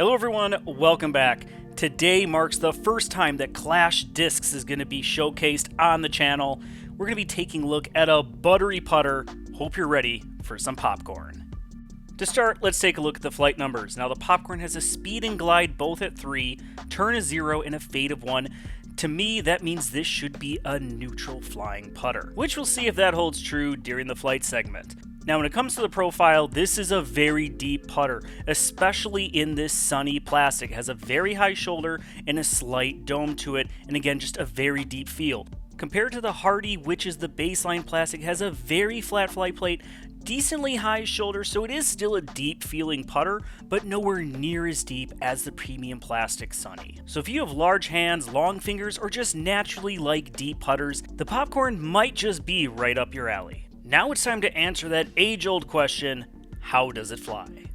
Hello everyone, welcome back. Today marks the first time that Clash Discs is going to be showcased on the channel. We're going to be taking a look at a buttery putter. Hope you're ready for some popcorn. To start, let's take a look at the flight numbers. Now the popcorn has a speed and glide both at 3, turn of 0, and a fade of 1. To me, that means this should be a neutral flying putter, which we'll see if that holds true during the flight segment. Now when it comes to the profile, this is a very deep putter, especially in this sunny plastic. It has a very high shoulder and a slight dome to it, and again, just a very deep feel. Compared to the Hardy, which is the baseline plastic, has a very flat flight plate, decently high shoulder, so it is still a deep feeling putter, but nowhere near as deep as the premium plastic Sunny. So if you have large hands, long fingers, or just naturally like deep putters, the popcorn might just be right up your alley. Now it's time to answer that age-old question, how does it fly?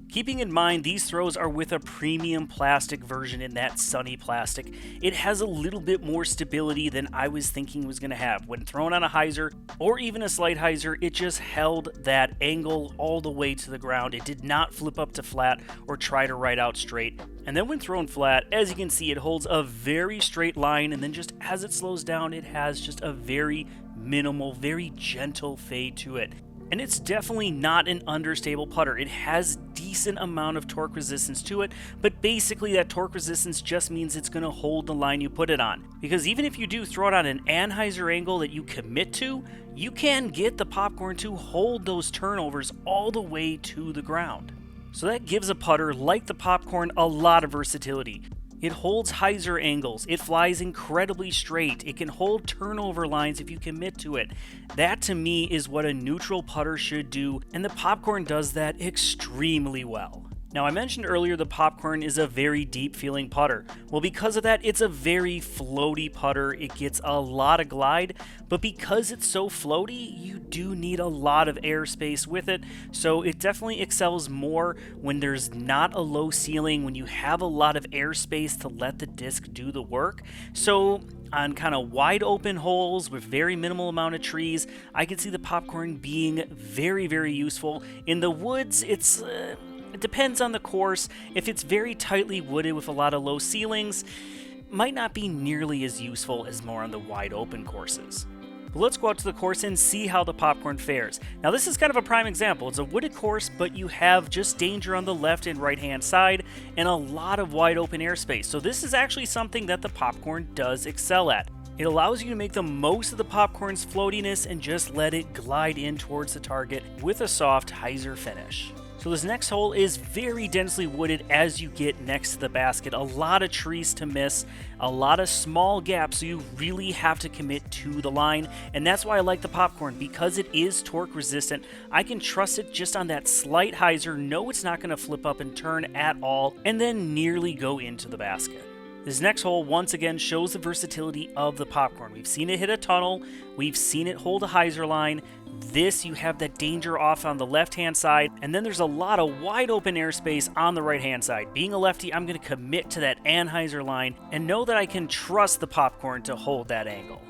Keeping in mind these throws are with a premium plastic version in that Sunny plastic, it has a little bit more stability than I was thinking it was going to have. When thrown on a hyzer or even a slight hyzer, it just held that angle all the way to the ground. It did not flip up to flat or try to ride out straight. And then when thrown flat, as you can see, it holds a very straight line, and then just as it slows down, it has just a very minimal, very gentle fade to it. And it's definitely not an understable putter. It has decent amount of torque resistance to it, but basically that torque resistance just means it's going to hold the line you put it on. Because even if you do throw it on an anhyzer angle that you commit to, you can get the popcorn to hold those turnovers all the way to the ground. So that gives a putter like the popcorn a lot of versatility. It holds hyzer angles, it flies incredibly straight, it can hold turnover lines if you commit to it. That to me is what a neutral putter should do, and the popcorn does that extremely well. Now I mentioned earlier the popcorn is a very deep feeling putter. Well, because of that, it's a very floaty putter. It gets a lot of glide, but because it's so floaty, you do need a lot of airspace with it. So it definitely excels more when there's not a low ceiling, when you have a lot of airspace to let the disc do the work. So on kind of wide open holes with very minimal amount of trees, I can see the popcorn being very, very useful. In the woods, it depends on the course. If it's very tightly wooded with a lot of low ceilings, might not be nearly as useful as more on the wide open courses. But let's go out to the course and see how the popcorn fares. Now this is kind of a prime example. It's a wooded course, but you have just danger on the left and right hand side and a lot of wide open airspace. So this is actually something that the popcorn does excel at. It allows you to make the most of the popcorn's floatiness and just let it glide in towards the target with a soft hyzer finish. So this next hole is very densely wooded as you get next to the basket. A lot of trees to miss, a lot of small gaps, so you really have to commit to the line. And that's why I like the popcorn, because it is torque resistant. I can trust it just on that slight hyzer, know it's not going to flip up and turn at all, and then nearly go into the basket. This next hole once again shows the versatility of the popcorn. We've seen it hit a tunnel, we've seen it hold a hyzer line. This, you have that danger off on the left-hand side, and then there's a lot of wide open airspace on the right-hand side. Being a lefty, I'm going to commit to that anhyzer line and know that I can trust the popcorn to hold that angle.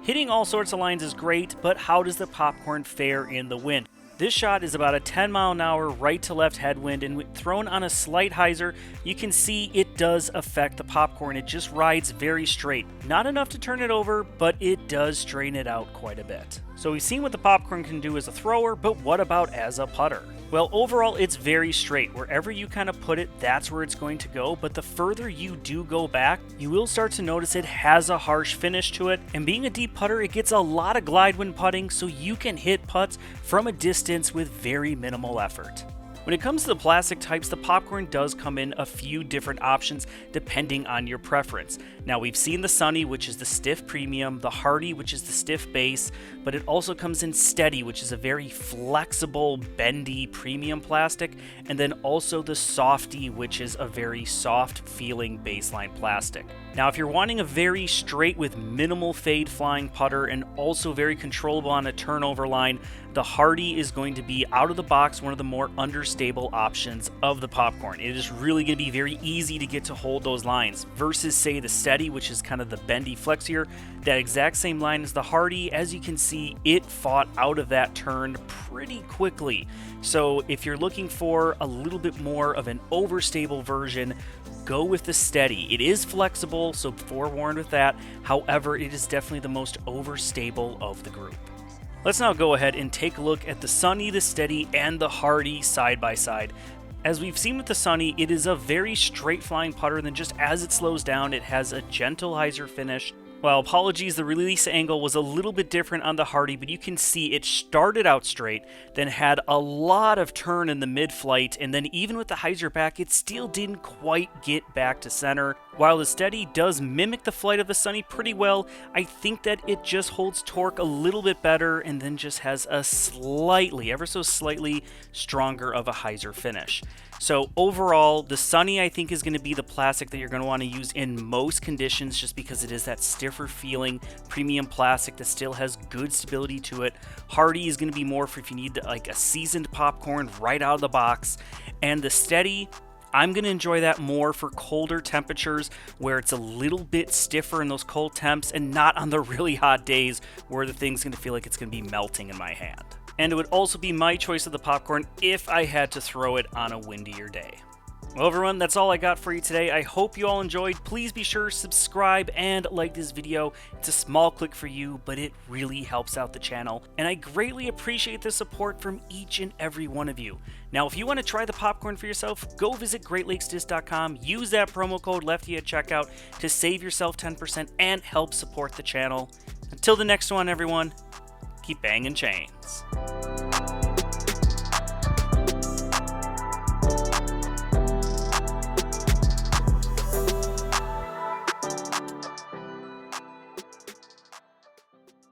Hitting all sorts of lines is great, but how does the popcorn fare in the wind? This shot is about a 10 mile an hour right to left headwind, and thrown on a slight hyzer, you can see it does affect the popcorn. It just rides very straight. Not enough to turn it over, but it does strain it out quite a bit. So we've seen what the popcorn can do as a thrower, but what about as a putter? Well, overall, it's very straight. Wherever you kind of put it, that's where it's going to go. But the further you do go back, you will start to notice it has a harsh finish to it. And being a deep putter, it gets a lot of glide when putting, so you can hit putts from a distance with very minimal effort. When it comes to the plastic types, the popcorn does come in a few different options depending on your preference. Now we've seen the Sunny, which is the stiff premium, the Hardy, which is the stiff base, but it also comes in Steady, which is a very flexible, bendy premium plastic, and then also the Softy, which is a very soft feeling baseline plastic. Now if you're wanting a very straight with minimal fade flying putter and also very controllable on a turnover line, the Hearty is going to be out of the box one of the more understable options of the popcorn. It is really going to be very easy to get to hold those lines versus, say, the Steady, which is kind of the bendy flexier. That exact same line as the Hearty, as you can see, it fought out of that turn pretty quickly. So if you're looking for a little bit more of an overstable version, go with the Steady. It is flexible, so forewarned with that. However, it is definitely the most overstable of the group. Let's now go ahead and take a look at the Sunny, the Steady, and the Hearty side by side. As we've seen with the Sunny, it is a very straight flying putter, and then just as it slows down, it has a gentle hyzer finish. Well, apologies, the release angle was a little bit different on the Hearty, but you can see it started out straight, then had a lot of turn in the mid-flight, and then even with the hyzer back, it still didn't quite get back to center. While the Steady does mimic the flight of the Sunny pretty well, I think that it just holds torque a little bit better and then just has a slightly, ever so slightly, stronger of a hyzer finish. So overall, the Sunny I think is going to be the plastic that you're going to want to use in most conditions, just because it is that stiffer feeling premium plastic that still has good stability to it. Hearty is going to be more for if you need like a seasoned popcorn right out of the box. And the Steady, I'm going to enjoy that more for colder temperatures where it's a little bit stiffer in those cold temps and not on the really hot days where the thing's going to feel like it's going to be melting in my hand. And it would also be my choice of the popcorn if I had to throw it on a windier day. Well, everyone, that's all I got for you today. I hope you all enjoyed. Please be sure to subscribe and like this video. It's a small click for you, but it really helps out the channel. And I greatly appreciate the support from each and every one of you. Now, if you want to try the popcorn for yourself, go visit GreatLakesDisc.com. Use that promo code Lefty at checkout to save yourself 10% and help support the channel. Until the next one, everyone, keep banging chains.